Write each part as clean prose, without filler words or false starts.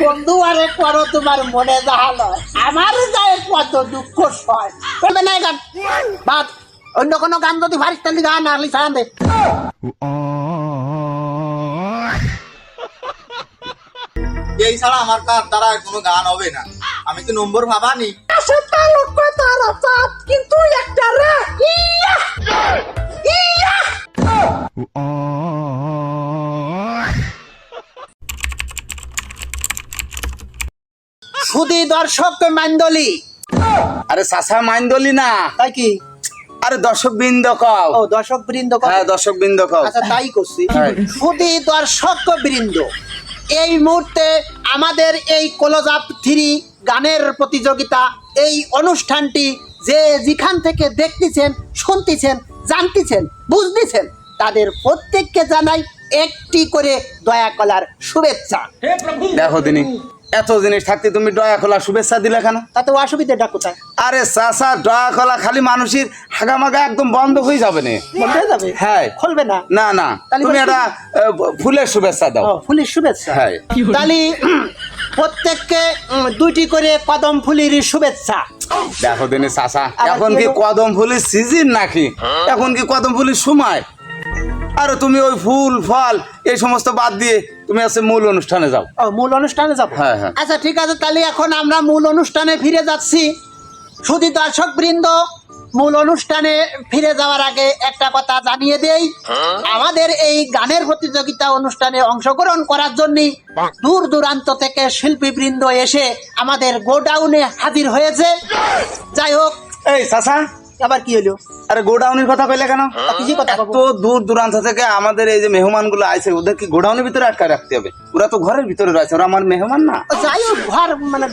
বন্ধু আরে করো তোমার মনে যাহালো আমার যায় কত দুঃখ সয় বলবে না গান বাদ অন্য কোনো গান যদি ভারিস তাহলে গান আলি ছাড়ান দে এই ছাড়া আমার কার দ্বারা কোনো গান হবে না। আমি তো নম্বর ভাবানি। সেটা লোক তারা চাঁদ কিন্তু একটা রে ইয়া ইয়া সুধী দর্শক মাইন্দলি আরে চাচা মাইন্দলি না, তাই কি আরে দর্শক বৃন্দ কও। ও দর্শক বৃন্দ হ্যাঁ দর্শক বৃন্দ কও। আচ্ছা তাই করছি হ্যাঁ। সুধী দর্শক বৃন্দ এই মুহূর্তে আমাদের এই ক্লোজ আপ 3 গানের প্রতিযোগিতা এই অনুষ্ঠানটি যে যেখান থেকে দেখতেছেন শুনতেছেন জানতেছেন বুঝতেছেন তাদের প্রত্যেককে জানাই একটি করে দয়া কলার শুভেচ্ছা। দেখো দিনি এত জিনিস থাকতে তুমি দয়া কলা শুভেচ্ছা দিলে কেন? তাতে অসুবিধাটা কোথায়? আরে চাচা দয়া কলা খালি মানুষের হাগামাগা একদম বন্ধ হয়ে যাবে না। বন্ধ হয়ে যাবে? হ্যাঁ। খুলবে না? না না, তাহলে তুমি বলছি- একটা ফুলের শুভেচ্ছা দাও। ও, ফুলের শুভেচ্ছা। হ্যাঁ। তাহলে প্রত্যেককে 2টি করে কদম ফুলের শুভেচ্ছা। দেখো দিনি চাচা আবার এখন কি কি হলো? কদম ফুলের সিজন নাকি? এখন কি কদম ফুলের সময়? আরে তুমি ওই ফুল ফল এই সমস্ত বাদ দিয়ে তুমি আছে মূল অনুষ্ঠানে যাও। ও, মূল অনুষ্ঠানে যাব? হ্যাঁ, হ্যাঁ। আচ্ছা ঠিক আছে, তাহলে এখন আমরা মূল অনুষ্ঠানে ফিরে যাচ্ছি। শুধু দর্শক বৃন্দ মূল অনুষ্ঠানে ফিরে যাওয়ার আগে একটা কথা জানিয়ে দেই, আমাদের এই গানের প্রতিযোগিতা অনুষ্ঠানে অংশগ্রহণ করার জন্য দূর দূরান্ত থেকে শিল্পী বৃন্দ এসে আমাদের গোডাউনে হাজির হয়েছে। যাই হোক, এই চাচা আবার কি হলো? আরে গোডাউনের কথা কইলে কেন? কি কথা এত বলবো? দূর দূরান্ত থেকে আমাদের এই যে মেহমান গুলো আছে ওদের কি গোডাউনের ভিতরে আটকা রাখতে হবে? ওরা তো ঘরের ভিতরে রয়েছে, ওরা আমার মেহমান না। যাই হোক,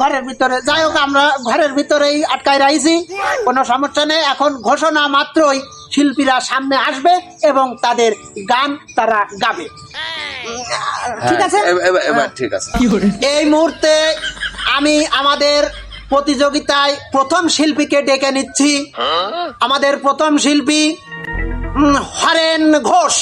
ঘরের ভিতরে যাই হোক, আমরা ঘরের ভিতরেই আটকায় রাখছি, কোনো সমস্যা নেই। এখন ঘোষণা মাত্রই শিল্পীরা সামনে আসবে এবং তাদের গান তারা গাবে। ঠিক আছে? এবার ঠিক আছে। এই মুহূর্তে আমি আমাদের প্রতিযোগিতায় প্রথম শিল্পীকে ডেকে নিচ্ছি। আমাদের প্রথম শিল্পী হরেন ঘোষ।